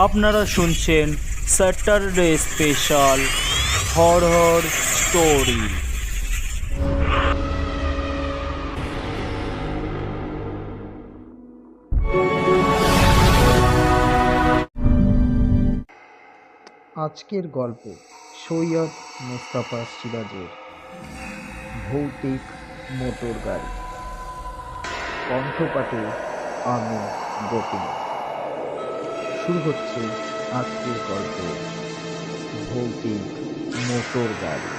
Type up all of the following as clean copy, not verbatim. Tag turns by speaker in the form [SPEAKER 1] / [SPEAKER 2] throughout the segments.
[SPEAKER 1] আপনারা শুনছেন Saturday special horror story.
[SPEAKER 2] আজকের গল্প সৈয়দ মুস্তাফা সিরাজের ভৌতিক মোটর গাড়ি। কণ্ঠপাঠে আমি গোপীন। শুরু হচ্ছে আজকের গল্প ভৌতিক মোটর গাড়ি।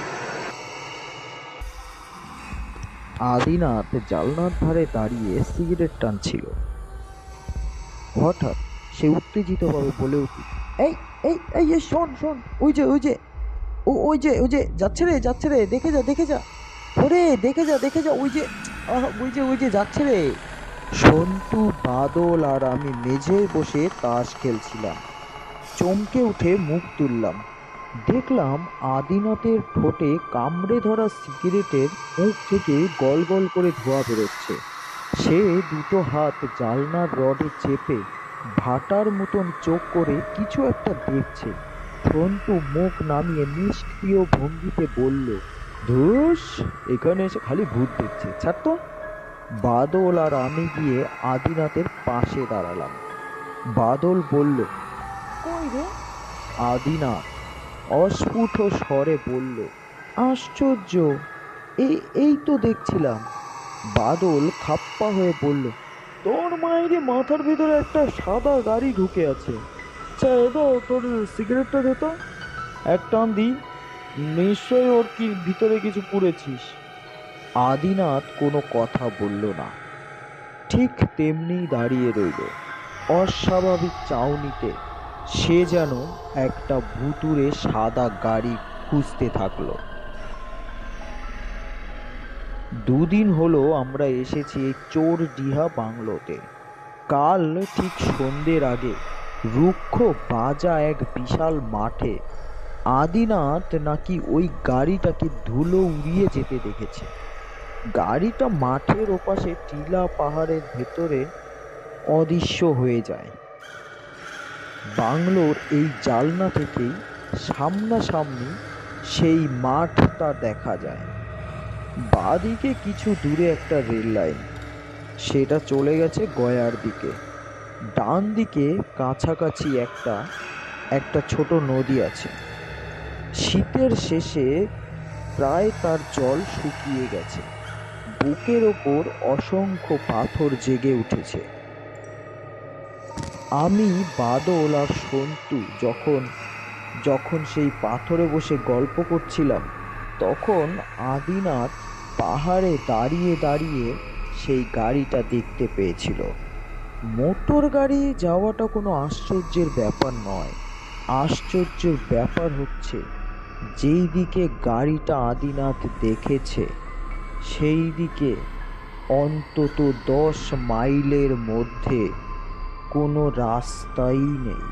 [SPEAKER 2] আদিনাথ জানলার ধারে দাঁড়িয়ে সিগারেট টানছিল। হঠাৎ সে উত্তেজিতভাবে বলে উঠল, এই এই এই এ শোন শোন, ওই যে ওই যে ওই যে যাচ্ছে রে, দেখে যা ওরে, দেখে যা ওই যে যাচ্ছে রে। সন্তু, বাদল আর আমি মেঝেয় বসে তাস খেলছিলাম। চমকে উঠে মুখ তুললাম, দেখলাম আদিনাথের ঠোঁটে কামড়ে ধরা সিগারেটের মুখ থেকে গল গল করে ধোঁয়া বেরোচ্ছে। সে দুটো হাত জানলার রডে চেপে ভাটার মতন চোখ করে কিছু একটা দেখছে। সন্তু মুখ নামিয়ে নিষ্ক্রিয় ভঙ্গিতে বলল, ধুস, এখানে এসে খালি ভূত দেখছে, ছাড় তো। বাদল আর আমি গিয়ে আদিনাথের পাশে দাঁড়ালাম। বাদল বলল, কই রে? আদিনাথ অস্ফুট স্বরে বলল, আশ্চর্য, এই তো দেখছিলাম। বাদল খাপ্পা হয়ে বলল, তোর মায়ের মাথার ভিতরে একটা সাদা গাড়ি ঢুকে আছে। আচ্ছা, এতো তোর সিগারেটটা দে তো, এক টান দি, নিশ্চয়ই ওর কি ভিতরে কিছু পুড়েছিস। আদিনাথ কোনো কথা বলল না, ঠিক তেমনি দাঁড়িয়ে রইল অস্বাভাবিক চাউনিতে। সে যেন একটা ভুতুড়ে সাদা গাড়ি খুঁজতে থাকলো। দুদিন হলো আমরা এসেছি এই চোর ডিহা বাংলোতে। কাল ঠিক সন্ধ্যের আগে রুক্ষ বাজা এক বিশাল মাঠে আদিনাথ নাকি ওই গাড়িটাকে ধুলো উড়িয়ে যেতে দেখেছে। গাড়িটা মাঠের ওপাশে টিলা পাহাড়ের ভেতরে অদৃশ্য হয়ে যায়। বাংলোর এই জালনা থেকেই সামনাসামনি সেই মাঠটা দেখা যায়। বাঁদিকে কিছু দূরে একটা রেল লাইন, সেটা চলে গেছে গয়ার দিকে। ডান দিকে কাছাকাছি একটা ছোট নদী আছে। শীতের শেষে প্রায় তার জল শুকিয়ে গেছে। বুকের ওপর অসংখ্য পাথর জেগে উঠেছে। আমি, বাদল আর সন্তু যখন সেই পাথরে বসে গল্প করছিলাম, তখন আদিনাথ পাহাড়ে দাঁড়িয়ে দাঁড়িয়ে সেই গাড়িটা দেখতে পেয়েছিল। মোটর গাড়ি যাওয়াটা কোনো আশ্চর্যের ব্যাপার নয়। আশ্চর্যের ব্যাপার হচ্ছে, যেই দিকে গাড়িটা আদিনাথ দেখেছে সেই দিকে অন্তত 10 মাইলের মধ্যে কোনো রাস্তাই নেই।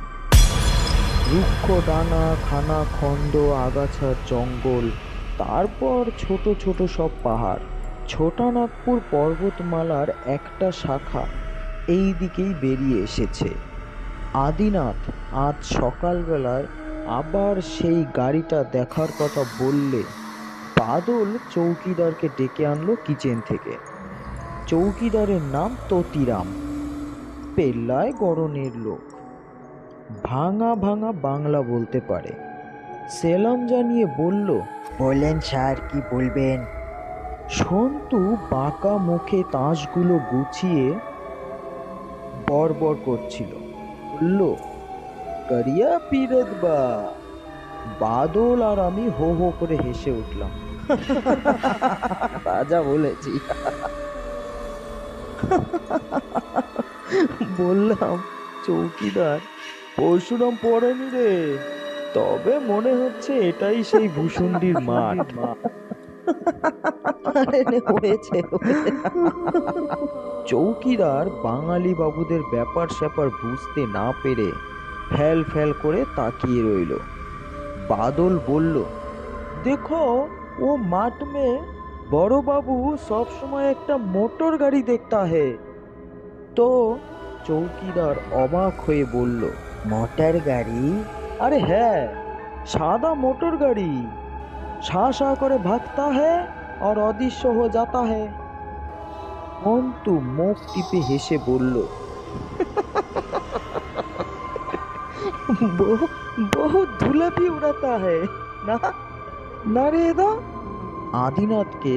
[SPEAKER 2] রুক্ষ ডানা, খানা খন্ড, আগাছার জঙ্গল, তারপর ছোট ছোট সব পাহাড়। ছোটানাগপুর পর্বতমালার একটা শাখা এই দিকেই বেরিয়ে এসেছে। আদিনাথ আজ সকালবেলায় আবার সেই গাড়িটা দেখার কথা বললে বাদল চৌকিদারকে ডেকে আনলো কিচেন থেকে। চৌকিদারের নাম ততিরাম, পেল্লায় গড়নের লোক, ভাঙা ভাঙা বাংলা বলতে পারে। সেলাম জানিয়ে বলল, বললেন স্যার, কি বলবেন? সন্তু বাঁকা মুখে তাসগুলো গুছিয়ে বড়বড় করছিল, বলল, করিয়া পিরত বা। বাদল আর আমি হো হো করে হেসে উঠলাম। রাজা বলেছি। বললাম, চৌকিদার, পরশুরাম পড়েনি রে, তবে মনে হচ্ছে এটাই সেই ভূসুন্ডির মাঠ। হয়েছে। চৌকিদার বাঙালি বাবুদের ব্যাপার স্যাপার বুঝতে না পেরে ফ্যাল ফ্যাল করে তাকিয়ে রইল। বাদল বলল, দেখো, ও মাঠ মে বড় বাবু সব সময় একটা মোটর গাড়ি দেখতা হে, তো চৌকিদার অবাক হয়ে বলল, মোটর গাড়ি? আরে হ্যাঁ, সাদা মোটর গাড়ি। শা শা করে ভাগতা হ্যায় আর অদৃশ্য হো যাতা হ্যায়। মন্টু মুখ টিপে হেসে বলল, বহুত ধুলা ভি উড়াতা হ্যায় না? না রে দা। আদিনাথকে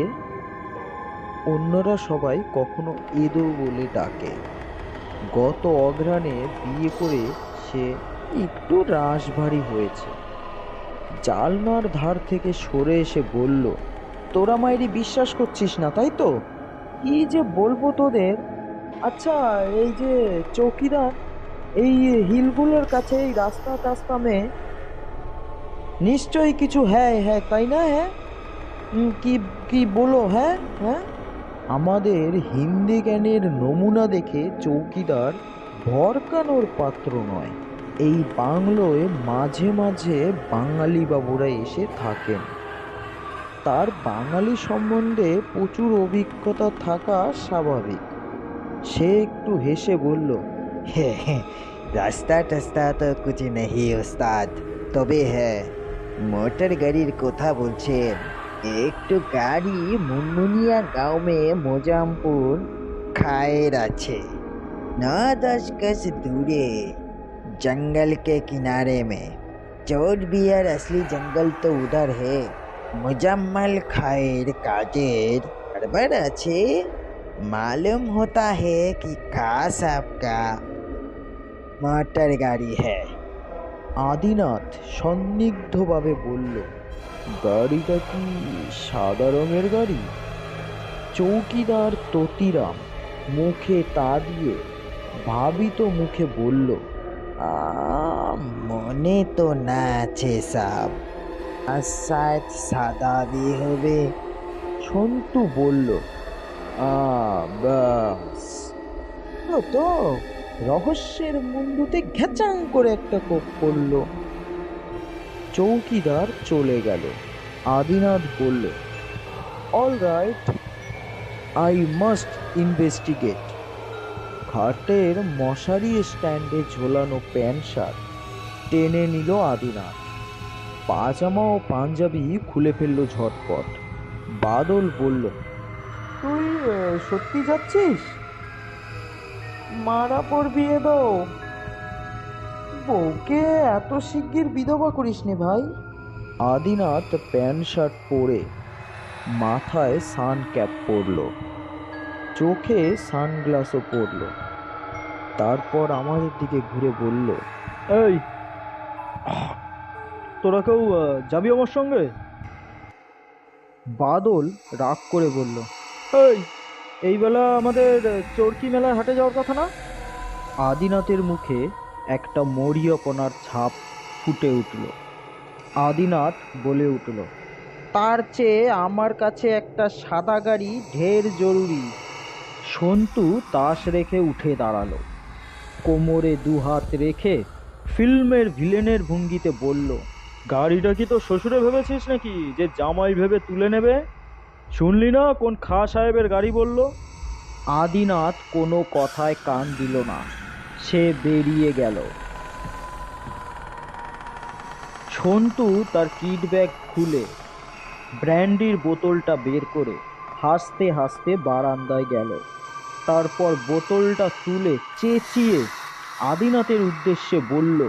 [SPEAKER 2] অন্যরা সবাই কখনো এদো বলে ডাকে। গত অঘ্রাণে বিয়ে করে সে একটু রাশভারী হয়েছে। জালনার ধার থেকে সরে এসে বলল, তোরা মায়েরই বিশ্বাস করছিস না তাই তো? কি যে বলবো তোদের। আচ্ছা, এই যে চৌকিদার, এই হিলগুলোর কাছে এই রাস্তা টাস্তা মে নিশ্চয়ই কিছু হ্যাঁ হ্যাঁ তাই না? হ্যাঁ, কি কি বলো? হ্যাঁ হ্যাঁ। আমাদের হিন্দি জ্ঞানের নমুনা দেখে চৌকিদার ভরকানোর পাত্র নয়। এই বাংলোয় মাঝে মাঝে বাঙালি বাবুরা এসে থাকেন। তার বাঙালি সম্বন্ধে প্রচুর অভিজ্ঞতা থাকা স্বাভাবিক। সে একটু হেসে বলল, রাস্তা টাস্তা তো কুছ নেই ওস্তাদ, তবে হ্যাঁ, মোটর গাড়ির কথা বলছেন, একটু গাড়ি মুনমুনিয়া गांव में मोजामपुर खायर আছে, 9-10 गज दूरे जंगल के किनारे में। चोर बिहार असली जंगल तो उधर है। मुजम्मल खायर काजेर गड़बड़ আছে। मालूम होता है कि खास आपका मोटर गाड़ी है। আদিনাথ সন্দিগ্ধভাবে বলল, গাড়িটা কি সাদা রঙের গাড়ি? চৌকিদার ততিরাম মুখে তা দিয়ে ভাবিত মুখে বলল, মনে তো না আছে সাব, আর শায়দ সাদা भी হবে। সন্তু বলল, বাস তো। রহস্যের মুন্ডুতে ঘ্যাচাং করে একটা কোপ পড়ল। চৌকিদার চলে গেল। আদিনাথ বলল, all right, I must investigate. খাটের মশারি স্ট্যান্ডে ঝোলানো প্যান্ট শার্ট টেনে নিল আদিনাথ। পাজামা ও পাঞ্জাবি খুলে ফেললো ঝটপট। বাদল বলল, তুই সত্যি যাচ্ছিস? মারা পড়বি এদো। বউকে এত শিগগির বিধবা করিস নে ভাই। আদিনাথ প্যান্ট শার্ট পরে মাথায় সান ক্যাপ পরল, চোখে সানগ্লাসও পরল। তারপর আমাদের দিকে ঘুরে বলল, এই তোরা কেউ যাবি আমার সঙ্গে? বাদল রাগ করে বলল, এই বেলা আমাদের চরকি মেলায় হাটে যাওয়ার কথা না? আদিনাথের মুখে একটা মরিয়পনার ছাপ ফুটে উঠল। আদিনাথ বলে উঠল, তার চেয়ে আমার কাছে একটা সাদা গাড়ি ঢের জরুরি। সন্তু তাস রেখে উঠে দাঁড়ালো, কোমরে দুহাত রেখে ফিল্মের ভিলেনের ভঙ্গিতে বলল, গাড়িটা কি তো শ্বশুরে ভেবেছিস নাকি যে জামাই ভেবে তুলে নেবে? শুনলি না কোন খা সাহেবের গাড়ি বলল? আদিনাথ কোনো কথায় কান দিল না, সে বেরিয়ে গেল। সন্তু তার কিট ব্যাগ খুলে ব্র্যান্ডির বোতলটা বের করে হাসতে হাসতে বারান্দায় গেল। তারপর বোতলটা তুলে চেঁচিয়ে আদিনাথের উদ্দেশ্যে বলল,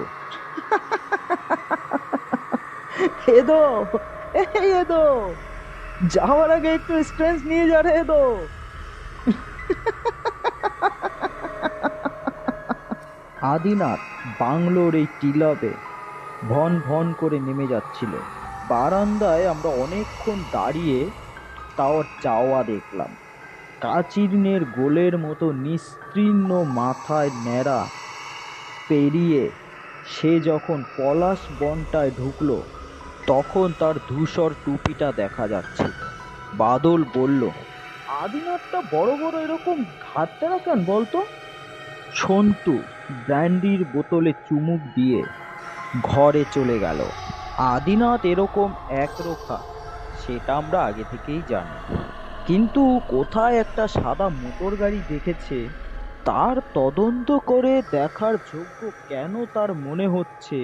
[SPEAKER 2] এদো, এদো, যাওয়ার আগে একটু স্ট্রেস নিয়ে যা রে এদো। আদিনাথ বাংলোর এই টিলাবে ভন ভন করে নেমে যাচ্ছিল। বারান্দায় আমরা অনেকক্ষণ দাঁড়িয়ে তাও চাওয়া দেখলাম। কাচিরনের গোলের মতো নিস্তীর্ণ মাথায় ন্যাড়া পেরিয়ে সে যখন পলাশ বনটায় ঢুকলো তখন তার ধূসর টুপিটা দেখা যাচ্ছে। বাদল বলল, আদিনাথটা বড় বড় এরকম ঘাটতেরা কেন বলতো? সন্তু ব্র্যান্ডির বোতলে চুমুক দিয়ে ঘরে চলে গেল। আদিনাথ এরকম একরোখা সেটা আমরা আগে থেকেই জানি, কিন্তু কোথায় একটা সাদা মোটর গাড়ি দেখেছে তার তদন্ত করে দেখার যোগ্য কেন তার মনে হচ্ছে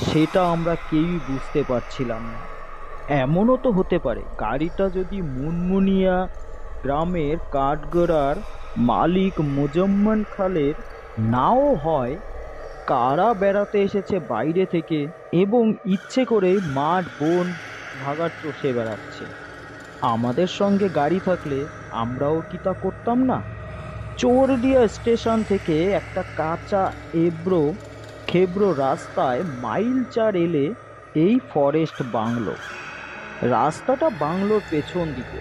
[SPEAKER 2] সেটা আমরা কেউই বুঝতে পারছিলাম না। এমনও তো হতে পারে গাড়িটা যদি মুনমুনিয়া গ্রামের কাঠগড়ার মালিক মোজাম্মেল খানের নাও হয়। কারা বেড়াতে এসেছে বাইরে থেকে এবং ইচ্ছে করে মাঠ বন ভাগার চষে বেড়াচ্ছে। আমাদের সঙ্গে গাড়ি থাকলে আমরাও কি তা করতাম না? চোরডিয়া স্টেশন থেকে একটা কাঁচা খেব্রো রাস্তায় মাইল 4 এলে এই ফরেস্ট বাংলো। রাস্তাটা বাংলোর পেছন দিকে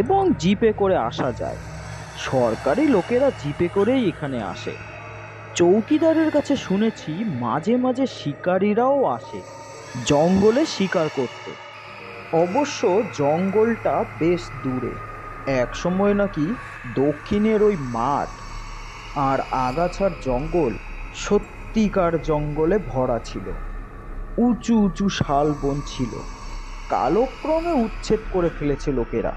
[SPEAKER 2] এবং জিপে করে আসা যায়। সরকারি লোকেরা জিপে করেই এখানে আসে। চৌকিদারের কাছে শুনেছি মাঝে মাঝে শিকারীরাও আসে জঙ্গলে শিকার করতে। অবশ্য জঙ্গলটা বেশ দূরে। এক সময় নাকি দক্ষিণের ওই মাঠ আর আগাছার জঙ্গল সত্যিকার জঙ্গলে ভরা ছিল। উঁচু উঁচু শাল বন ছিল, কালক্রমে উচ্ছেদ করে ফেলেছে লোকেরা।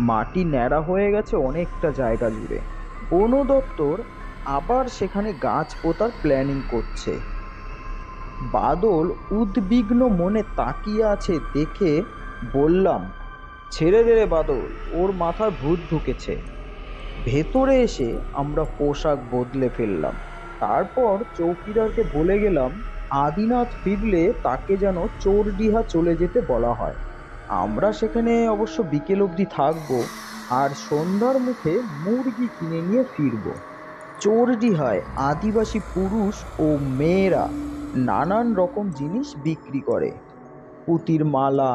[SPEAKER 2] মাটি ন্যাড়া হয়ে গেছে অনেকটা জায়গা জুড়ে। বন দপ্তর আবার সেখানে গাছ পোতার প্ল্যানিং করছে। বাদল উদ্বিগ্ন মনে তাকিয়ে আছে দেখে বললাম, ছেড়ে দে রে বাদল, ওর মাথায় ভূত ঢুকেছে। ভেতরে এসে আমরা পোশাক বদলে ফেললাম। তারপর চৌকিদারকে বলে গেলাম আদিনাথ ফিরলে তাকে যেন চোরডিহা চলে যেতে বলা হয়। আমরা সেখানে অবশ্য বিকেল অবধি থাকবো আর সন্ধ্যার মুখে মুরগি কিনে নিয়ে ফিরবো। চোরডিহায় আদিবাসী পুরুষ ও মেয়েরা নানান রকম জিনিস বিক্রি করে। পুঁতির মালা,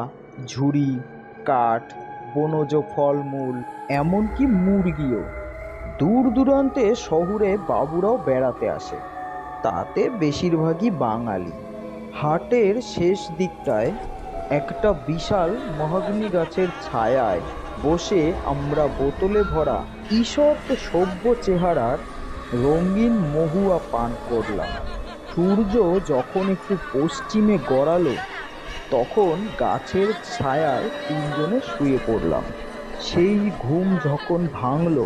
[SPEAKER 2] ঝুড়ি, কাঠ, বনজ ফলমূল, এমনকি মুরগিও। দূর দূরান্তে শহুরে বাবুরাও বেড়াতে আসে, তাতে বেশিরভাগই বাঙালি। হাটের শেষ দিকটায় একটা বিশাল মহাগনি গাছের ছায়ায় বসে আমরা বোতলে ভরা ঈষৎ সভ্য চেহারার রঙিন মহুয়া পান করলাম। সূর্য যখন একটু পশ্চিমে গড়ালো তখন গাছের ছায়ায় তিনজনে শুয়ে পড়লাম। সেই ঘুম যখন ভাঙল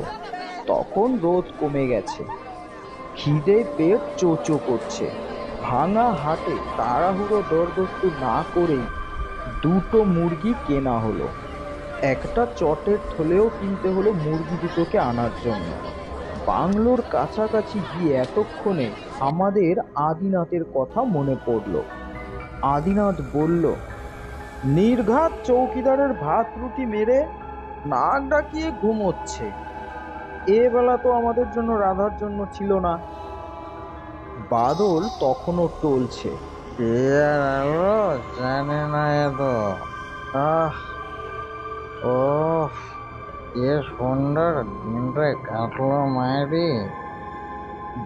[SPEAKER 2] তখন রোদ কমে গেছে। খিদে পেট চোচো করছে। ভাঙা হাটে তাড়াহুড়ো দরদস্তুর না করেই দুটো মুরগি কেনা হলো। একটা চটের থলেও কিনতে হলো মুরগি দুটোকে আনার জন্য। বাংলোর কাছাকাছি গিয়ে এতক্ষণে আমাদের আদিনাথের কথা মনে পড়ল। আদিনাথ বলল, নির্ঘাত চৌকিদারের ভাত রুটি মেরে নাক ডাকিয়ে ঘুমোচ্ছে। এ বেলা তো আমাদের জন্য রাধার জন্য ছিল না। বাদল তখনও টলছে, জানে না এত। আহ ও এ সুন্দর দিনটা কাটলো মায়েরি।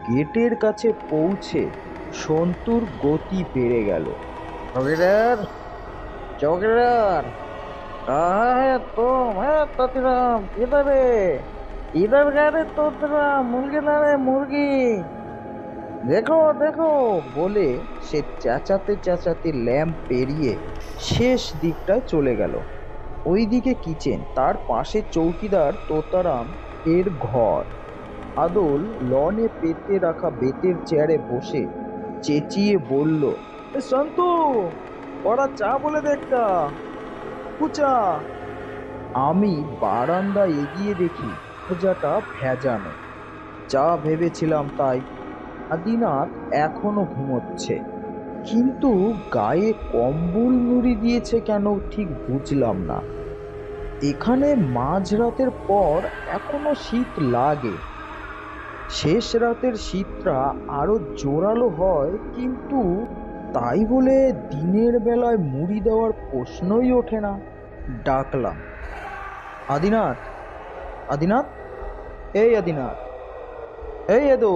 [SPEAKER 2] গেটের কাছে পৌঁছে সন্তুর গতি বেড়ে গেল। চৌকিদার, চৌকিদার, তোতিরাম ইধারে ইধার গাড়ি তোতিরাম, মুরগি না রে মুরগি, দেখো দেখো বলে সে চেঁচাতে চেঁচাতে ল্যাম্প পেরিয়ে শেষ দিকটায় চলে গেল। ওইদিকে কিচেন, তার পাশে চৌকিদার তোতারাম এর ঘর। আদল লনে পেতে রাখা বেতের চেয়ারে বসে চেঁচিয়ে বলল, সন্তু, ওরা চা বলে দেখা কুচা। আমি বারান্দা এগিয়ে দেখি দরজাটা ভেজানো। চা ভেবেছিলাম তাই। আদিনাথ এখনো ঘুমোচ্ছে, কিন্তু গায়ে কম্বল মুড়ি দিয়েছে কেন ঠিক বুঝলাম না। এখানে মাঝরাতের পর এখনো শীত লাগে। শেষ রাতের শীতটা আরো জোরালো হয়, কিন্তু তাই বলে দিনের বেলায় মুড়ি দেওয়ার প্রশ্নই ওঠে না। ডাকলাম, আদিনাথ, আদিনাথ, এই আদিনাথ, এই এদো,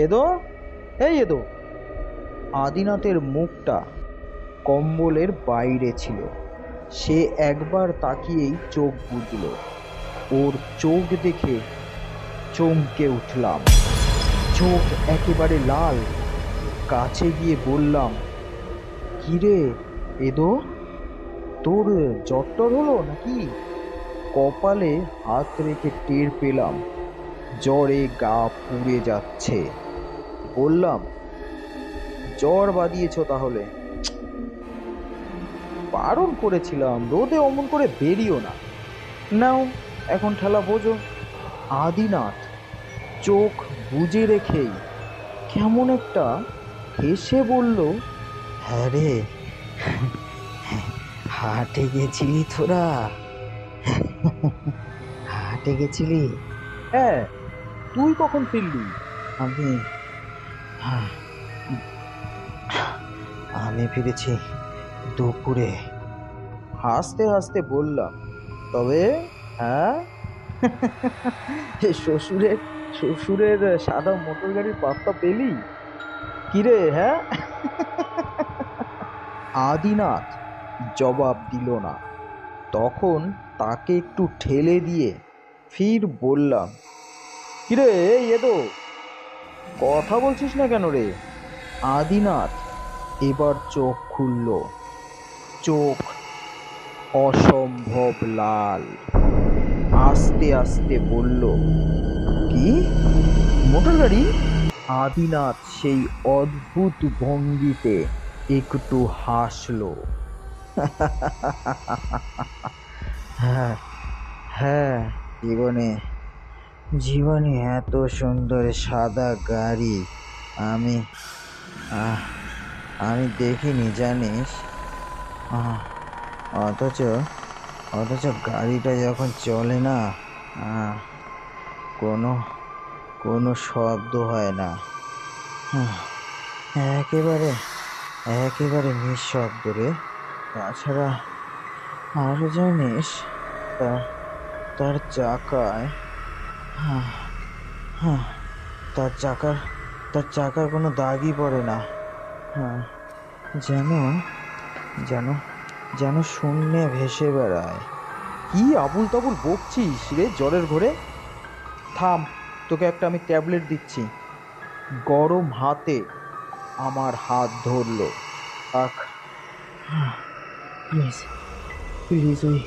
[SPEAKER 2] এদো, এই এদো। আদিনাথের মুখটা কম্বলের বাইরে ছিল। সে একবার তাকিয়েই চোখ বুজল। ওর চোখ দেখে চমকে উঠলাম। চোখ একেবারে লাল। কাছে গিয়ে বললাম, কিরে এদো, তোর জ্বর টর হলো নাকি? কপালে হাত রেখে টের পেলাম জ্বরে গা পুড়ে যাচ্ছে। বললাম, জ্বর বাঁধিয়েছ তাহলে? বারণ করেছিলাম রোদে অমন করে বেরিও না। নাও এখন ঠেলা বোঝো। আদিনাথ চোখ বুজে রেখেই কেমন একটা হেসে বলল, হ্যাঁ রে, হাটে গেছিলি তোরা? হাটে গেছিলি? হ্যাঁ, তুই কখন ফিরলি? আমি আমি ফিরেছি দুপুরে। হাসতে হাসতে বললাম, তবে হ্যাঁ, শ্বশুরের শ্বশুরের সাদা মোটর গাড়ির পাত্তা পেলি? কিরে হ্যাঁ? আদিনাথ জবাব দিল না। তখন তাকে একটু ঠেলে দিয়ে ফির বললাম, কিরে এই এদো, কথা বলছিস না কেন রে? আদিনাথ এবার চোখ খুলল। চোখ অসম্ভব লাল। আস্তে আস্তে বলল, কি মোটর গাড়ি? আদিনাথ সেই অদ্ভুত ভঙ্গিতে একটু হাসলো। হ্যাঁ হ্যাঁ, জীবনে জীবনে এত সুন্দর সাদা গাড়ি আমি আমি দেখিনি জানিস। আহ, অথচ অথচ গাড়িটা যখন চলে না, আহ, কোনো কোনো শব্দ হয় না। আহ, একেবারে একেবারে নিঃশব্দ রে। তাছাড়া আরো জানিস, তার তার চাকায় আহ, আহ, তার চাকার কোনো দাগই পড়ে না। হ্যাঁ, যেন যেন যেন শূন্যে ভেসে বেড়ায়। কি আবুল তাবুল বকছিস রে জ্বরের ঘোরে? থাম, তোকে একটা আমি ট্যাবলেট দিচ্ছি। গরম হাতে আমার হাত ধরলো। আখ, প্লিজ প্লিজ ওই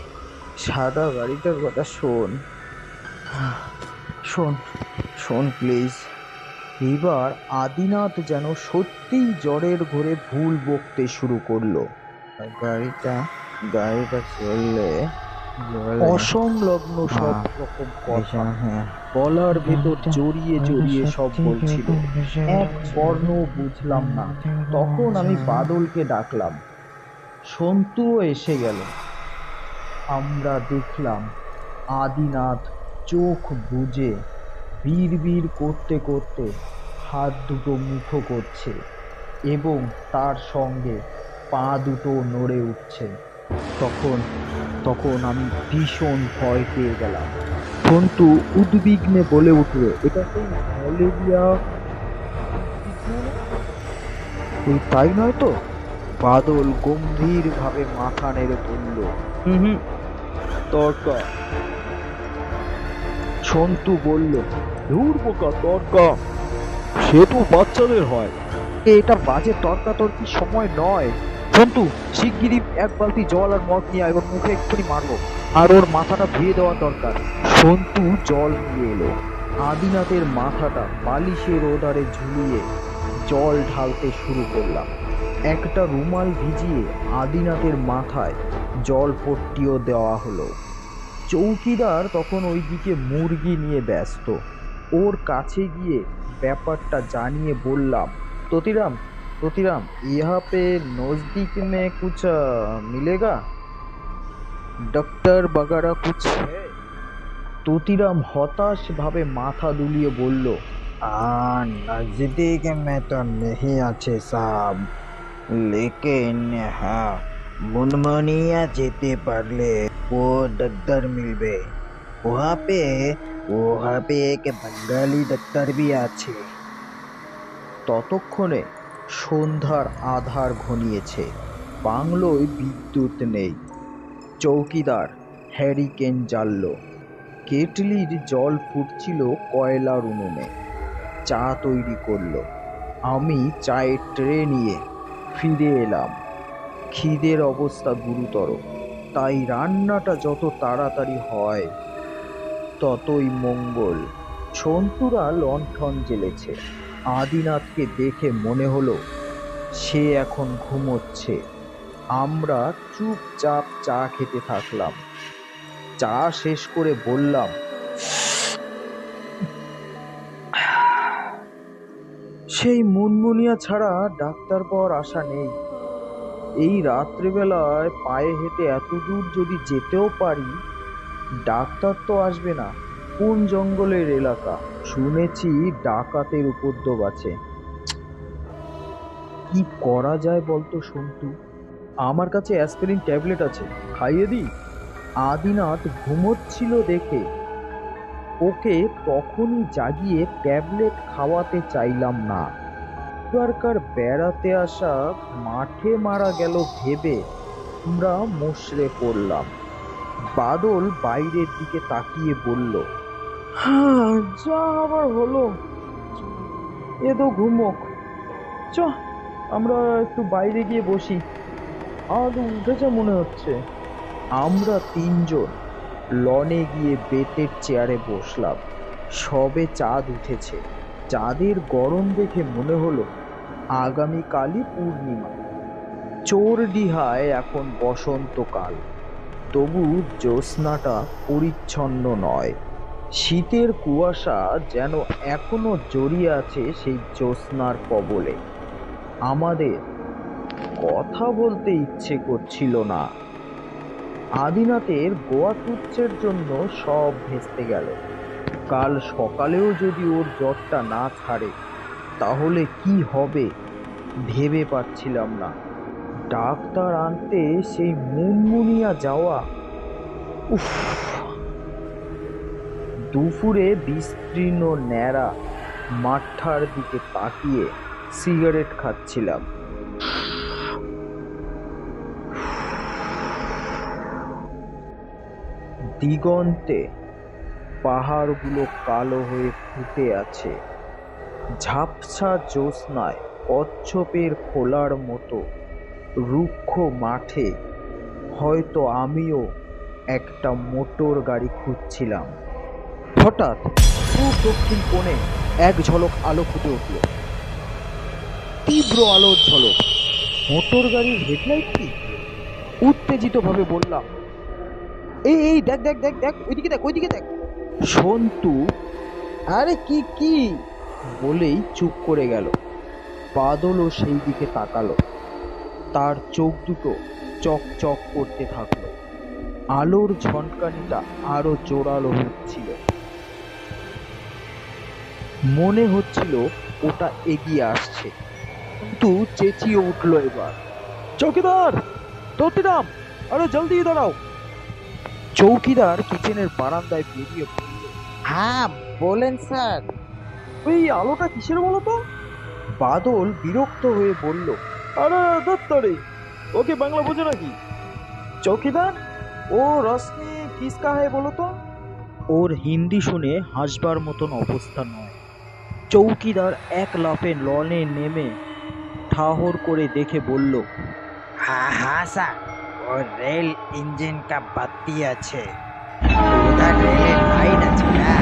[SPEAKER 2] সাদা গাড়িটার কথা শোন, শোন শোন প্লিজ। এবার আদিনাথ যেন সত্যিই জ্বরের ঘোরে ভুল বকতে শুরু করলো। গাড়িটা গাড়িটা চললে অসংলগ্ন সব রকম কথা গলার ভেতর জড়িয়ে জড়িয়ে সব বলছিল। এক বর্ণ বুঝলাম না। তখন আমি বাদলকে ডাকলাম। সন্তুও এসে গেল। আমরা দেখলাম আদিনাথ চোখ বুজে বিড়বিড় করতে করতে হাত দুটো মুঠো করছে এবং তার সঙ্গে পা দুটো নড়ে উঠছে। তখন তখন আমি ভীষণ ভয় পেয়ে গেলাম। সন্তু উদ্বিগ্নে বলে উঠল, এটা সেই ম্যালেরিয়া। ওই তাই নয় তো? বাদল গম্ভীর ভাবে মাথা নেড়ে বলল, হুম, তর্কা। সন্তু বলল, ধুর বোকা, তর্কা সে তো বাচ্চাদের হয়। এটা বাজে তর্কাতর্কির সময় নয়। সন্তু, শিগগিরই এক বালতি জল আর মদ নিয়ে আয়, ওর মুখে এক্ষুনি মারবো, আর ওর মাথাটা ধুয়ে দেওয়া দরকার। সন্তু জল নিয়ে এলো। আদিনাথের মাথাটা বালিশের ওধারে ঝুলিয়ে জল ঢালতে শুরু করলাম। একটা রুমাল ভিজিয়ে আদিনাথের মাথায় জল পট্টিও দেওয়া হলো। চৌকিদার তখন ওইদিকে মুরগি নিয়ে ব্যস্ত। ওর কাছে গিয়ে ব্যাপারটা জানিয়ে বললাম, তোতিরাম তোতিরাম, यहाँ पे नजदीक में कुछ मिलेगा? डॉक्टर वगैरह कुछ है? তোতিরাম হতাশ ভাবে মাথা দুলিয়ে বলল, नजदीक में तो नहीं আছে সাব, लेकिन हाँ, মুনমুনিয়া যেতে পারলে ও ডাক্তার মিলবে। वहाँ पे एक बंगाली ডাক্তার भी আছে। ততক্ষণে সন্ধ্যার আধার ঘনিয়েছে। বাংলোয় বিদ্যুৎ নেই। চৌকিদার হ্যারিকেন জ্বালল। কেটলির জল ফুটছিল কয়লার উনুনে। চা তৈরি করলো। আমি চায়ের ট্রে নিয়ে ফিরে এলাম। খিদের অবস্থা গুরুতর, তাই রান্নাটা যত তাড়াতাড়ি হয় ততই মঙ্গল। সন্তুরা লণ্ঠন জ্বেলেছে। আদিনাথকে দেখে মনে হলো সে এখন ঘুমোচ্ছে। আমরা চুপচাপ চা খেতে থাকলাম। চা শেষ করে বললাম, সেই মুনমুনিয়া ছাড়া ডাক্তার পাওয়ার আশা নেই। এই রাত্রিবেলায় পায়ে হেঁটে এত দূর যদি যেতেও পারি, ডাক্তার তো আসবে না। কোন জঙ্গলের এলাকা, শুনেছি ডাকাতের উপদ্রব আছে। কি করা যায় বলতো সন্তু? আমার কাছে অ্যাসপিরিন ট্যাবলেট আছে, খাইয়ে দিই? আদিনাথ ঘুমোচ্ছিল দেখে ওকে তখনই জাগিয়ে ট্যাবলেট খাওয়াতে চাইলাম না। এবারকার বেড়াতে আসা মাঠে মারা গেল ভেবে আমরা মুষড়ে পড়লাম। বাদল বাইরের দিকে তাকিয়ে বলল, হ্যাঁ, যা আবার হলো, এ তো ঘুমোক। চ, আমরা একটু বাইরে গিয়ে বসি, আজ উঠেছে মনে হচ্ছে। আমরা তিনজন লনে গিয়ে বেতের চেয়ারে বসলাম। সবে চাঁদ উঠেছে। চাঁদের গরম দেখে মনে হলো আগামীকালই পূর্ণিমা। চোরডিহায় এখন বসন্তকাল, তবু জ্যোৎস্নাটা পরিচ্ছন্ন নয়। শীতের কুয়াশা যেন এখনো জড়িয়ে আছে সেই জ্যোৎস্নার কবলে। আমাদের কথা বলতে ইচ্ছে করছিল না। আদিনাথের গোয়া তুচ্ছের জন্য সব ভেস্তে গেল। কাল সকালেও যদি ওর জ্বরটা না ছাড়ে তাহলে কি হবে ভেবে পাচ্ছিলাম না। ডাক্তার আনতে সেই মুনমুনিয়া যাওয়া, উফ। দুপুরে বিস্তীর্ণ ন্যাড়া মাঠটার দিকে তাকিয়ে সিগারেট খাচ্ছিলাম। দিগন্তে পাহাড়গুলো কালো হয়ে ফুটে আছে। ঝাপসা জ্যোৎস্নায় কচ্ছপের খোলার মতো রুক্ষ মাঠে হয়তো আমিও একটা মোটর গাড়ি খুঁজছিলাম। হঠাৎ খুব দক্ষিণ কোণে এক ঝলক আলো ফুটে উঠল। তীব্র আলোর ঝলক। মোটর গাড়ির হেডলাইট কি? উত্তেজিত ভাবে বললাম, এই এই দেখ দেখ দেখ দেখ, ওইদিকে দেখ, ওইদিকে দেখ। সন্তু আরে কি কি বলেই চুপ করে গেল। বাদলও সেই দিকে তাকালো। তার চোখ দুটো চকচক করতে থাকলো। আলোর ঝনকানিটা আরো জোরালো হচ্ছিল। মনে হচ্ছিল ওটা এগিয়ে আসছে। কিন্তু চেঁচিয়ে উঠলো এবার, চৌকিদার, তোতিরাম, আরে জলদি দাঁড়াও। চৌকিদার কিচেনের বারান্দায় বেরিয়ে পড়ল।
[SPEAKER 3] হ্যাঁ বলেন স্যার।
[SPEAKER 2] ওই আলোটা কিসের বলো তো? বাদল বিরক্ত হয়ে বলল, আরে দত্তরে, ওকে বাংলা বোঝে নাকি? চৌকিদার, ও রশ্মি কিসকা है বলো তো? ওর হিন্দি শুনে হাসবার মতন অবস্থা নয়। চৌকিদার এক লাফে লনে নেমে ঠাহর করে দেখে বলল,
[SPEAKER 3] हाँ हाँ सर, वो रेल इंजन का बत्ती আছে। उधर रेल लाइन আছে না?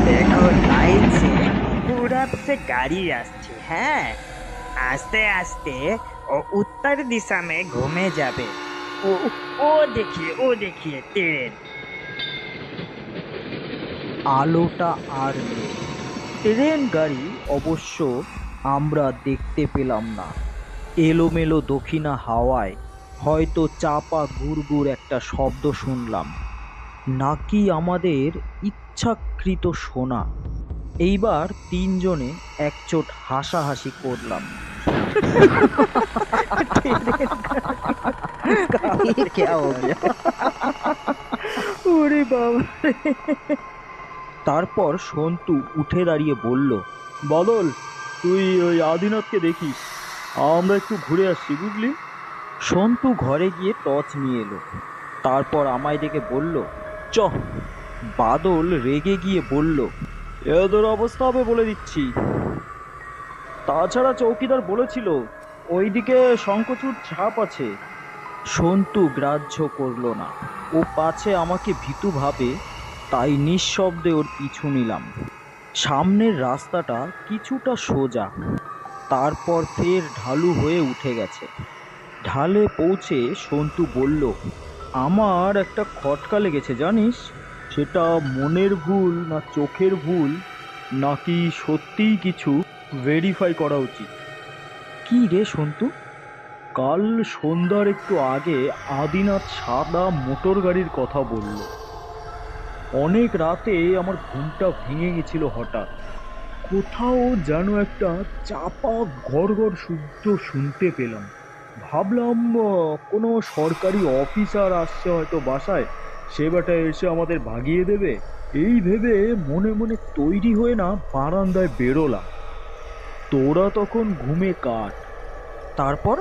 [SPEAKER 3] देखो लाइन से पूरब से गाड़ी আসছে। হ্যাঁ, आस्ते आस्ते वो उत्तर दिशा में घूमे যাবে। ओ देखिए ट्रेन।
[SPEAKER 2] আলোটা আর নেই। ট্রেন গাড়ি অবশ্য আমরা দেখতে পেলাম না। এলোমেলো দক্ষিণা হাওয়ায় হয়তো চাপা গুড়গুড় একটা শব্দ শুনলাম, নাকি আমাদের ইচ্ছাকৃত শোনা। এইবার তিনজনে একচোট হাসাহাসি করলাম। ওরে বাবা! তারপর সন্তু উঠে দাঁড়িয়ে বলল, বদল, তুই ওই আদিনাথকে দেখিস, আমরা একটু ঘুরে আসছি, বুঝলি? সন্তু ঘরে গিয়ে টর্চ নিয়ে এলো। তারপর আমায় দেখে বলল, চ। বাদল রেগে গিয়ে বলল, এদের অবস্থা হবে বলে দিচ্ছি। তাছাড়া চৌকিদার বলেছিল ওইদিকে শঙ্খচূড় ছাপ আছে। সন্তু গ্রাহ্য করল না। ও পাছে আমাকে ভীতু ভাবে, তাই নিঃশব্দে ওর পিছু নিলাম। সামনের রাস্তাটা কিছুটা সোজা, তারপর ফের ঢালু হয়ে উঠে গেছে। ঢালে পৌঁছে সন্তু বলল, আমার একটা খটকা লেগেছে জানিস, সেটা মনের ভুল না চোখের ভুল নাকি সত্যিই কিছু ভেরিফাই করা উচিত। কি রে সন্তু? কাল সন্ধ্যার একটু আগে আদিনাথ সাদা মোটর গাড়ির কথা বলল। অনেক রাতে আমার ঘুমটা ভেঙে গেছিল হঠাৎ। কোথাও যেন একটা চাপা ঘড় শব্দ শুনতে পেলাম। ভাবলাম কোনো সরকারি অফিসার আসছে হয়তো বাসায়, সে বেটা এসে আমাদের ভাগিয়ে দেবে। এই ভেবে মনে মনে তৈরি হয়ে না বারান্দায় বেরোলাম। তোরা তখন ঘুমে কাট। তারপর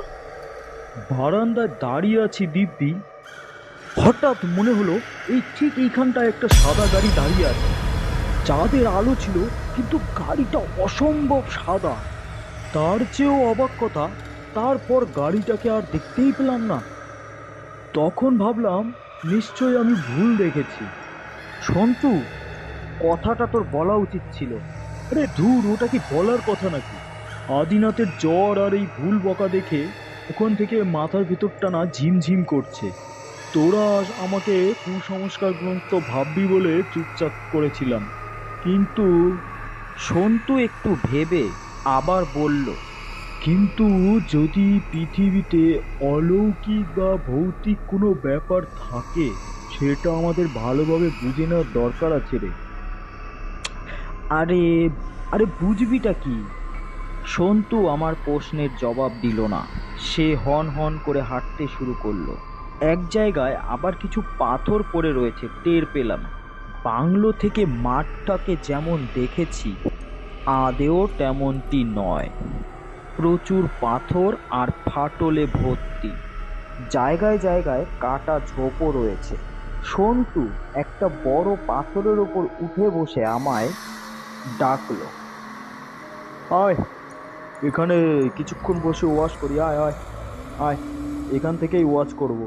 [SPEAKER 2] বারান্দায় দাঁড়িয়ে আছি দিব্যি, হঠাৎ মনে হলো এই ঠিক এইখানটায় একটা সাদা গাড়ি দাঁড়িয়ে আছে। চাঁদের আলো ছিল, কিন্তু গাড়িটা অসম্ভব সাদা। তার চেয়েও অবাক কথা, তারপর গাড়িটাকে আর দেখতেই পেলাম না। তখন ভাবলাম নিশ্চয়ই আমি ভুল দেখেছি। সন্তু, কথাটা তোর বলা উচিত ছিল। আরে ধুর, ওটা কি বলার কথা নাকি? আদিনাথের জ্বর আর এই ভুল বকা দেখে ওখান থেকে মাথার ভিতরটা না ঝিমঝিম করছে। তোরা আমাকে কুসংস্কারগ্রস্ত ভাববি বলে চুপচাপ করেছিলাম, কিন্তু সন্তু একটু ভেবে আবার বলল, কিন্তু যদি পৃথিবীতে অলৌকিক বা ভৌতিক কোনো ব্যাপার থাকে, সেটা আমাদের ভালোভাবে বুঝে নেওয়ার দরকার আছে রে। আরে আরে বুঝবিটা কি? সন্তু আমার প্রশ্নের জবাব দিল না। সে হন হন করে হাঁটতে শুরু করলো। এক জায়গায় আবার কিছু পাথর পড়ে রয়েছে টের পেলাম। বাংলো থেকে মাঠটাকে যেমন দেখেছি আদেও তেমনটি নয়। প্রচুর পাথর আর ফাটলে ভর্তি। জায়গায় জায়গায় কাটা ঝোপও রয়েছে। সন্তু একটা বড় পাথরের ওপর উঠে বসে আমায় ডাকলো, আয় এখানে কিছুক্ষণ বসে ওয়াচ করি, আয় আয় আয়, এখান থেকেই ওয়াচ করব।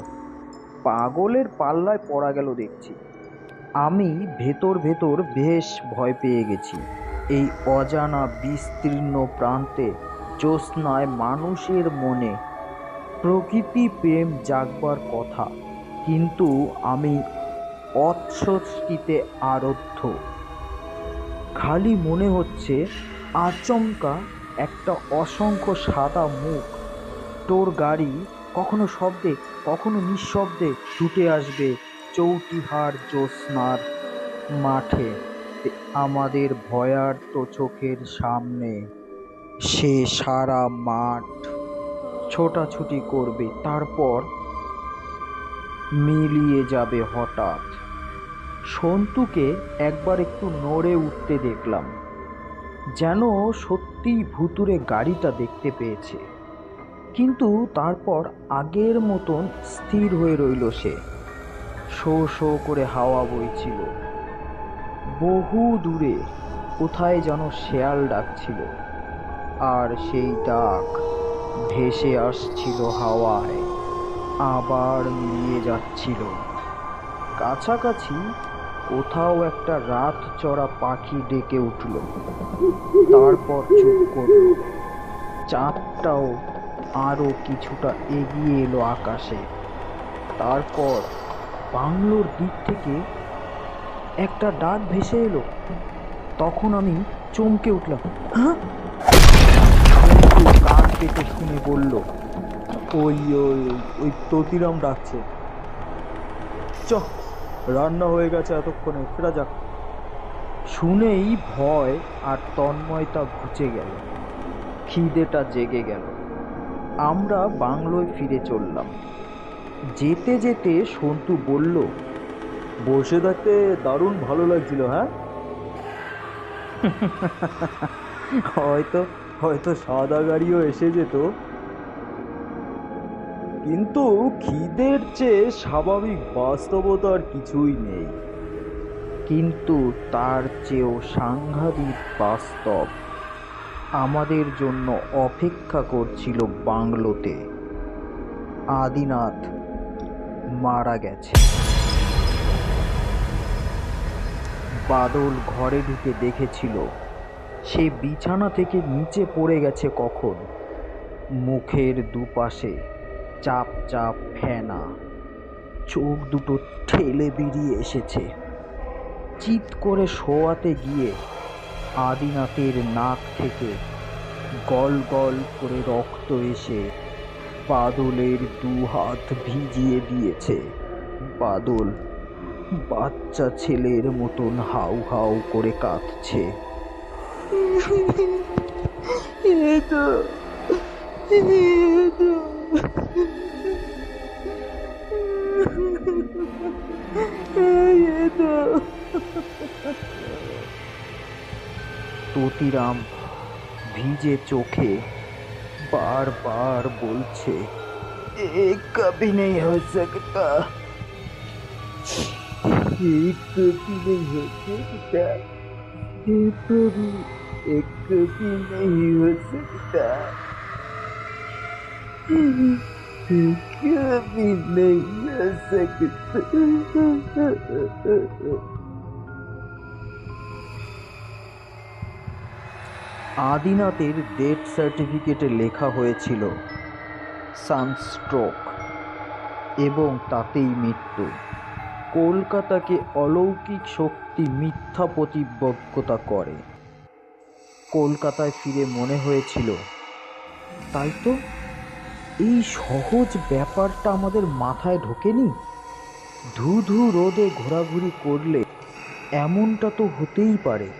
[SPEAKER 2] পাগলের পাল্লায় পড়া গেল দেখছি। আমি ভেতর ভেতর বেশ ভয় পেয়ে গেছি। এই অজানা বিস্তীর্ণ প্রান্তে জ্যোৎস্নায় মানুষের মনে প্রকৃতি প্রেম জাগবার কথা, কিন্তু আমি অস্বস্তিতে আরদ্ধ। খালি মনে হচ্ছে আচমকা একটা অসংখ্য সাদা মুখ তোর গাড়ি কখনো শব্দে কখনো নিঃশব্দে ছুটে আসবে চৌটিহার জ্যোৎস্নার মাঠে আমাদের ভয়ার্ত চোখের সামনে। সে সারা মাঠ ছোটাছুটি করবে, তারপর মিলিয়ে যাবে হঠাৎ। সন্তুকে একবার একটু নড়ে উঠতে দেখলাম, যেন সত্যিই ভুতুড়ে গাড়িটা দেখতে পেয়েছে। কিন্তু তারপর আগের মতন স্থির হয়ে রইল সে। শো শো করে হাওয়া বইছিল। বহু দূরে কোথায় যেন শেয়াল ডাকছিল, আর সেই ডাক ভেসে আসছিল হাওয়ায়, আবার মিলিয়ে যাচ্ছিল। কাছাকাছি কোথাও একটা রাত চড়া পাখি ডেকে উঠল, তারপর চুপ করল। চাঁদটাও আরো কিছুটা এগিয়ে এলো আকাশে। তারপর বাংলোর দিক থেকে একটা ডাক ভেসে এলো। তখন আমি চমকে উঠলাম। হ্যাঁ, কান পেতে শুনে বলল, ওই ওই ওই ততিরাম ডাকছে, চ রান্না হয়ে গেছে এতক্ষণে, ফেরা যাক। শুনেই ভয় আর তন্ময়তা ঘুচে গেল, খিদেটা জেগে গেল। আমরা বাংলোয় ফিরে চললাম। যেতে যেতে সন্তু বলল, বসে থাকতে দারুণ ভালো লাগছিল। হ্যাঁ, হয়তো হয়তো সাদা গাড়িও এসে যেত, কিন্তু খিদের চেয়ে স্বাভাবিক বাস্তবতার কিছুই নেই। কিন্তু তার চেয়েও সাংঘাতিক বাস্তব আমাদের জন্য অপেক্ষা করছিল বাংলোতে। আদিনাথ মারা গেছে। বাদল ঘরে ঢুকে দেখেছিল সে বিছানা থেকে নিচে পড়ে গেছে কখন। মুখের দুপাশে চাপ চাপ ফেনা, চোখ দুটো ঠেলে বেরিয়ে এসেছে। চিৎ করে শোয়াতে গিয়ে আদিনাথের নাক থেকে গল গল করে রক্ত এসে বাদলের দু হাত ভিজিয়ে দিয়েছে। বাদল বাচ্চা ছেলের মতন হাউ হাউ করে কাঁদছে। তোতিরাম ভিজে চোখে बार बार बोलছে, एक कभी नहीं हो सकता, एक कभी नहीं हो सकता, हे प्रभु एक कभी नहीं हो सकता, एक कभी नहीं हो सकता। আদিনাথের ডেথ সার্টিফিকেটে লেখা হয়েছিল সানস্ট্রোক এবং তাতেই মৃত্যু। কলকাতাকে অলৌকিক শক্তি মিথ্যা প্রতিবজ্ঞতা করে। কলকাতায় ফিরে মনে হয়েছিল, তাই তো এই সহজ ব্যাপারটা আমাদের মাথায় ঢোকেনি। ধু ধু রোদে ঘোরাঘুরি করলে এমনটা তো হতেই পারে।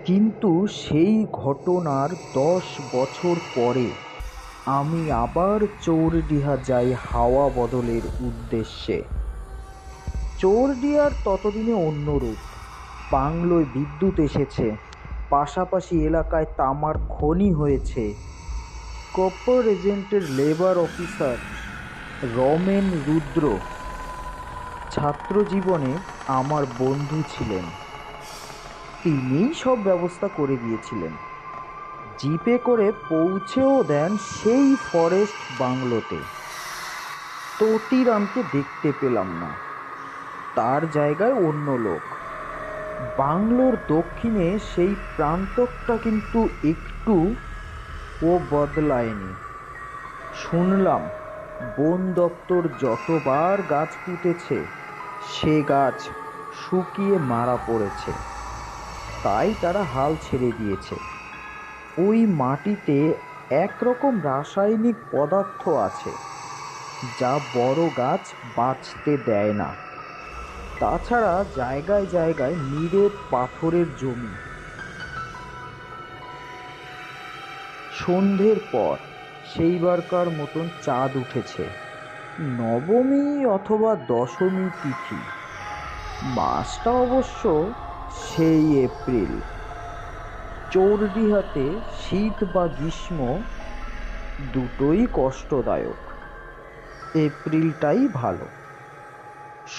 [SPEAKER 2] কিন্তু সেই ঘটনার 10 বছর পরে আমি আবার চৌরডিহা যাই হাওয়া বদলের উদ্দেশ্যে। চৌরডিহার ততদিনে অন্য রূপ। বাংলোয় বিদ্যুৎ এসেছে, পাশাপাশি এলাকায় তামার খনি হয়েছে। কপার এজেন্টের লেবার অফিসার রমেন রুদ্র ছাত্র জীবনে আমার বন্ধু ছিলেন। তিনিই সব ব্যবস্থা করে দিয়েছিলেন। জিপে করে পৌঁছেও দেন সেই ফরেস্ট বাংলোতে। তোতিরামকে দেখতে পেলাম না, তার জায়গায় অন্য লোক। বাংলোর দক্ষিণে সেই প্রান্তকটা কিন্তু একটু ও বদলায়নি। শুনলাম বন দপ্তর যতবার গাছ পুঁতেছে সে গাছ শুকিয়ে মারা পড়েছে, তাই তারা হাল ছেড়ে দিয়েছে। ওই মাটিতে একরকম রাসায়নিক পদার্থ আছে যা বড় গাছ বাঁচতে দেয় না। তাছাড়া জায়গায় জায়গায় নিরেট পাথরের জমি। সন্ধ্যের পর সেইবারকার মতন চাঁদ উঠেছে। নবমী অথবা দশমী তিথি। মাসটা অবশ্য সেই এপ্রিল। চৌরডিহাতে শীত বা গ্রীষ্ম দুটোই কষ্টদায়ক। এপ্রিলটাই ভালো।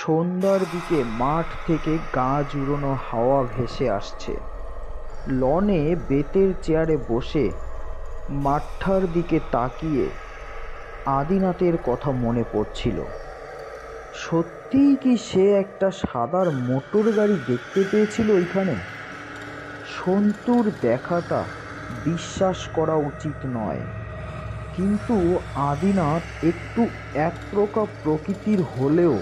[SPEAKER 2] সন্ধ্যার দিকে মাঠ থেকে গা জুড়োনো হাওয়া ভেসে আসছে। লনে বেতের চেয়ারে বসে মাঠটার দিকে তাকিয়ে আদিনাথের কথা মনে পড়ছিল। সত্যিই কি সে একটা সাদার মোটর গাড়ি দেখতে পেয়েছিল ওইখানে? সন্তুর দেখাটা বিশ্বাস করা উচিত নয়, কিন্তু আদিনাথ একটু এক প্রকার প্রকৃতির হলেও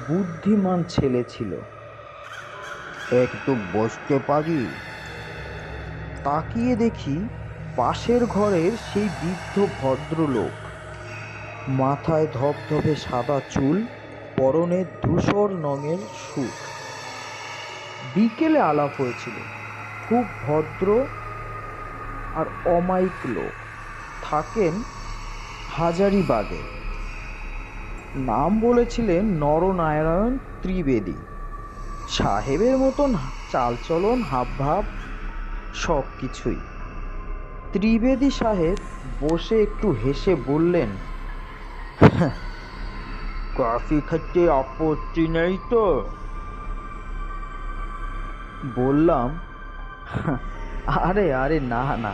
[SPEAKER 2] বুদ্ধিমান ছেলে ছিল। একটু বসতে পারি? তাকিয়ে দেখি পাশের ঘরের সেই বৃদ্ধ ভদ্রলোক। মাথায় ধবধবে সাদা চুল, পরনে ধূসর রঙের স্যুট। বিকেলে আলাপ হয়েছিল। খুব ভদ্র আর অমায়িক লোক। থাকেন হাজারিবাগে। নাম বলেছিলেন নরনারায়ণ ত্রিবেদী। সাহেবের মতন চালচলন, হাবভাব, সব কিছুই। ত্রিবেদী সাহেব বসে একটু হেসে বললেন, কফি খেতে আপত্তি নেই তো? বললাম, আরে আরে না না,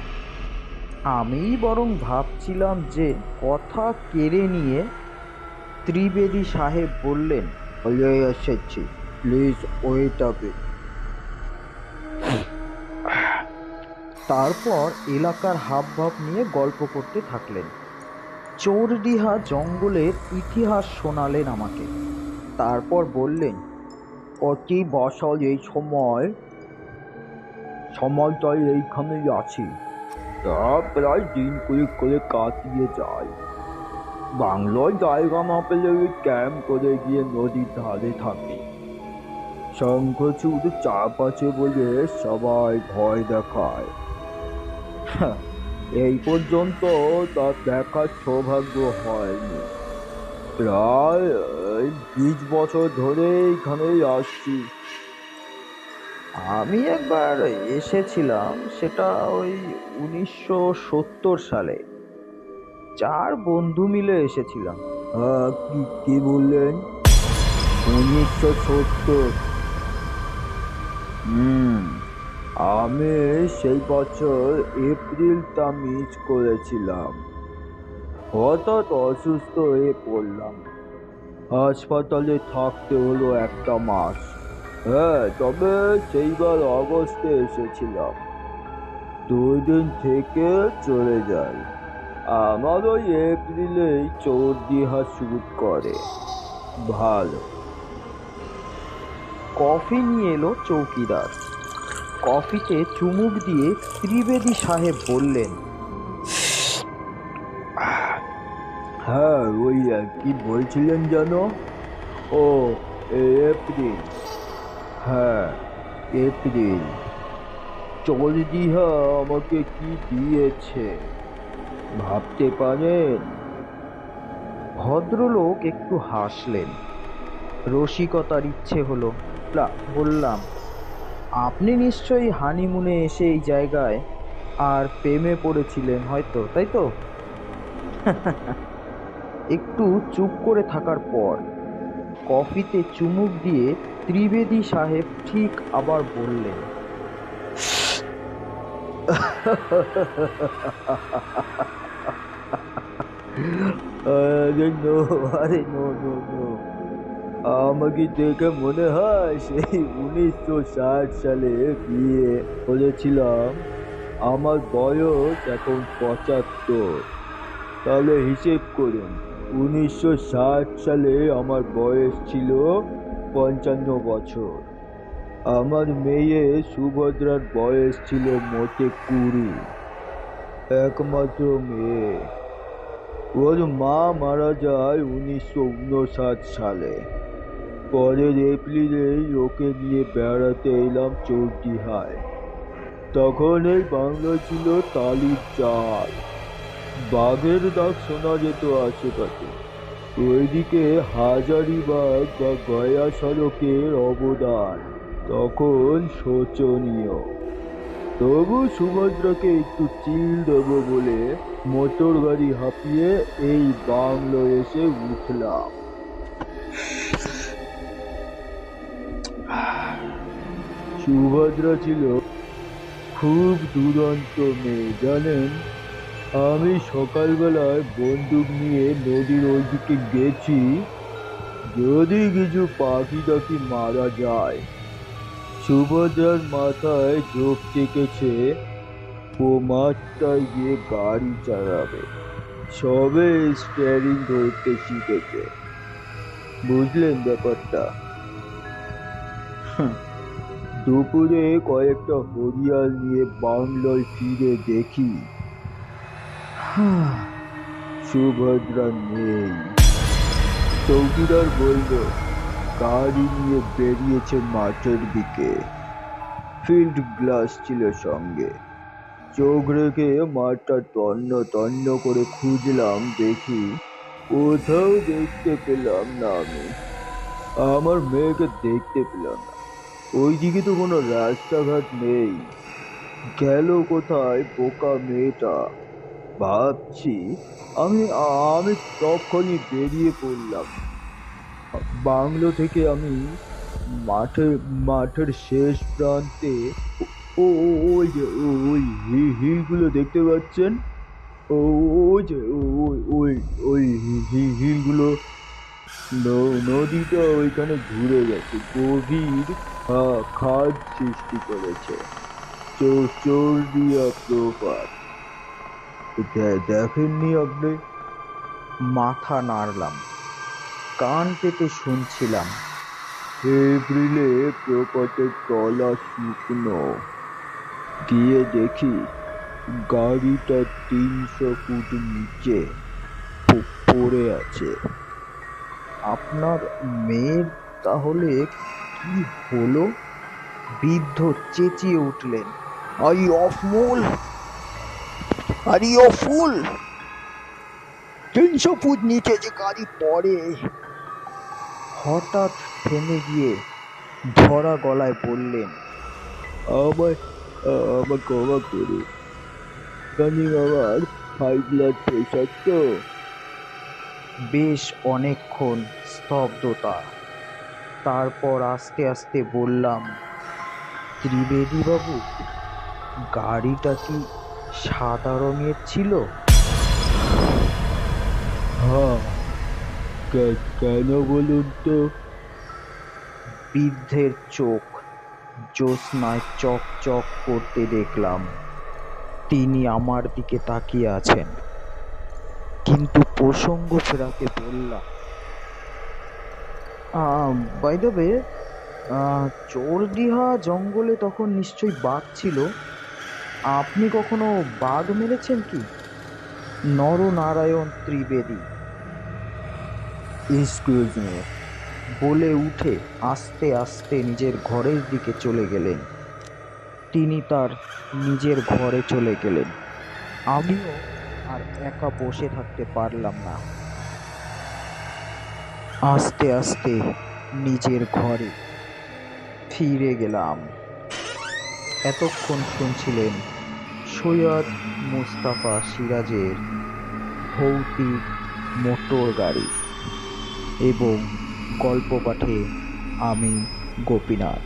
[SPEAKER 2] আমি বরং ভাবছিলাম যে কথা কেড়ে নিয়ে ত্রিবেদী সাহেব বললেন, হয়ে এসেছি, প্লিজ ওয়েট আ বিট। তারপর এলাকার হাবভাব নিয়ে গল্প করতে থাকলেন। চোরডিহা জঙ্গলের ইতিহাস শোনালেন আমাকে। তারপর বললেন, প্রতি বছর এই সময়টাই এইখানেই আছি। তা প্রায় দিন করে কাটিয়ে যায়। বাংলোয় জায়গা না পেলে ওই ক্যাম্প করে গিয়ে নদীর ধারে থাকে। শঙ্খচূড় চাপ আছে বলে সবাই ভয় দেখায়। এই পর্যন্ত তার দেখার সৌভাগ্য হয়নি। প্রায় 20 বছর ধরে এখানেই আসছি। আমি একবার এসেছিলাম, সেটা ওই 1970 সালে। 4 বন্ধু মিলে এসেছিলাম। কি বললেন? 1970? আমি সেই বছর এপ্রিলটা মিস করেছিলাম। হঠাৎ অসুস্থ হয়ে পড়লাম। হাসপাতালে থাকতে হলো 1 মাস। তবে সেইবার অগস্টে এসেছিলাম। 2 দিন থেকে চলে যাই। আমার ওই এপ্রিলেই চোরডিহা শুট করে। ভালো। কফি নিয়ে এলো চৌকিদার। কফিতে চুমুক দিয়ে ত্রিবেদী সাহেব বললেন, হ্যাঁ ওই কি বলছিলেন জানো? ও এপ্রিল। হ্যাঁ এপ্রিল। চোরডিহা আমাকে কি দিয়েছে ভাবতে পারেন? ভদ্রলোক একটু হাসলেন। রসিকতার ইচ্ছে হলো। বললাম, আপনি নিশ্চয়ই হানিমুনে এসে এই জায়গায় আর প্রেমে পড়েছিলেন হয়তো, তাই তো? একটু চুপ করে থাকার পর কফিতে চুমুক দিয়ে ত্রিবেদী সাহেব ঠিক আবার বললেন, আরে নো, আমাকে দেখে মনে হয় সেই 1960 সালে বিয়ে করেছিলাম। আমার বয়স এখন 75। তাহলে হিসেব করুন, 1960 সালে আমার বয়স ছিল 55 বছর। আমার মেয়ে সুভদ্রার বয়স ছিল মোটে 20। একমাত্র মেয়ে। ওর মা মারা যায় 1959 সালে। পরের এপ্রিলেই ওকে নিয়ে বেড়াতে এলাম চৌডিহায়। তখন এই বাংলা ছিল টালির চাল। বাঘের ডাক শোনা যেত আশেপাশে। ওইদিকে হাজারিবাগ বা গয়া সড়কের অবদান তখন শোচনীয়। তবু সুভদ্রাকে একটু চিল দেবো বলে মোটর গাড়ি হাঁপিয়ে এই বাংলো এসে উঠলাম। সুভদ্রা ছিল খুব দুরন্ত মেয়ে, জানেন। আমি সকালবেলায় বন্দুক নিয়ে নদীর ওইদিকে গেছি, যদি কিছু পাখি টাকি মারা যায়। সুভদ্রার মাথায় ঝোঁক চেকেছে ও মাঠটায় গিয়ে গাড়ি চালাবে। সবে স্টিয়ারিং ধরতে শিখেছে। বুঝলেন ব্যাপারটা? দুপুরে কয়েকটা হরিয়াল নিয়ে বাংলোয় ফিরে দেখি সুভদ্রা নেই। চৌকিদার বলল, গাড়ি নিয়ে বেরিয়েছে মাঠের দিকে। ফিল্ড গ্লাস ছিল সঙ্গে। চোখ রেখে মাঠটা তন্ন করে খুঁজলাম, দেখি কোথাও দেখতে পেলাম না। আমি আমার মেয়েকে দেখতে পেলাম না। ওইদিকে তো কোনো রাস্তাঘাট নেই। গেল কোথায় বোকা মেয়েটা ভাবছি। আমি তখনই বেরিয়ে পড়লাম। বাংলো থেকে আমি মাঠের শেষ প্রান্তে ওই যে ওই হিলগুলো দেখতে পাচ্ছেন, ওই যে ওই হিলগুলো। নদীটা ওইখানে ঘুরে গেছে, গভীর খাদ সৃষ্টি করেছে। চোরদিয়া প্রপাত। দেখেননি আপনি? মাথা নাড়লাম, কান পেতে শুনছিলাম। এপ্রিলে প্রপাতের তলা শুকনো। গিয়ে দেখি গাড়িটা 300 ফুট নিচে পড়ে আছে। আপনার মেয়ের তাহলে কি হলো? বৃদ্ধ চেঁচিয়ে উঠলেন, আই অফমূল, আরে অফুল, 300 ফুট নিচে যে গাড়ি পড়ে। হঠাৎ থেমে গিয়ে ধরা গলায় বললেন, আমার আমার ক্ষমা করুন, কারণ আমার হাই ব্লাড প্রেশার তো। বেশ অনেকক্ষণ স্তব্ধতা, তারপর আস্তে আস্তে বললাম, ত্রিবেদী বাবু, গাড়িটা কি সাদা রঙের ছিল? হ্যাঁ, কেন বলুন তো? বৃদ্ধের চোখ জ্যোৎস্নায় চকচক করতে দেখলাম। তিনি আমার দিকে তাকিয়ে আছেন, কিন্তু প্রসঙ্গ ফেরাতে বললাম, বাই দ্য ওয়ে, চোরডিহা জঙ্গলে তখন নিশ্চয়ই বাঘ ছিল। আপনি কখনো বাঘ মেরেছেন কি? নরনারায়ণ ত্রিবেদী এক্সকিউজ মি বলে উঠে আস্তে আস্তে নিজের ঘরের দিকে চলে গেলেন। তিনি তার নিজের ঘরে চলে গেলেন। আমিও আর একা বসে থাকতে পারলাম না। আস্তে আস্তে নিজের ঘরে ফিরে গেলাম। এতক্ষণ শুনছিলেন সৈয়দ মুস্তাফা সিরাজের ভৌতিক মোটর গাড়ি এবং গল্প পাঠে আমি গোপীনাথ।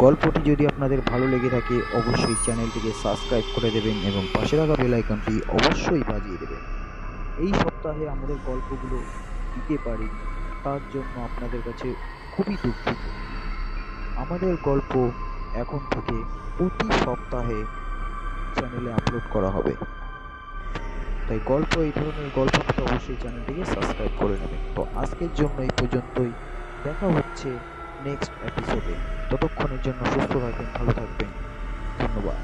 [SPEAKER 2] গল্পটি যদি আপনাদের ভালো লেগে থাকে অবশ্যই চ্যানেলটিকে সাবস্ক্রাইব করে দেবেন এবং পাশে থাকা বেল আইকনটি অবশ্যই বাজিয়ে দেবেন। এই সপ্তাহে আমাদের গল্পগুলো দিতে পারি, তার জন্য আপনাদের কাছে খুবই দুঃখিত। আমাদের গল্প এখন থেকে প্রতি সপ্তাহে চ্যানেলে আপলোড করা হবে, তাই এই ধরনের গল্প পেতে অবশ্যই চ্যানেলটিকে সাবস্ক্রাইব করে নেবেন। তো আজকের জন্য এই পর্যন্তই, দেখা হচ্ছে নেক্সট এপিসোডে। ততক্ষণের জন্য সুস্থ থাকবেন, ভালো থাকবেন, ধন্যবাদ।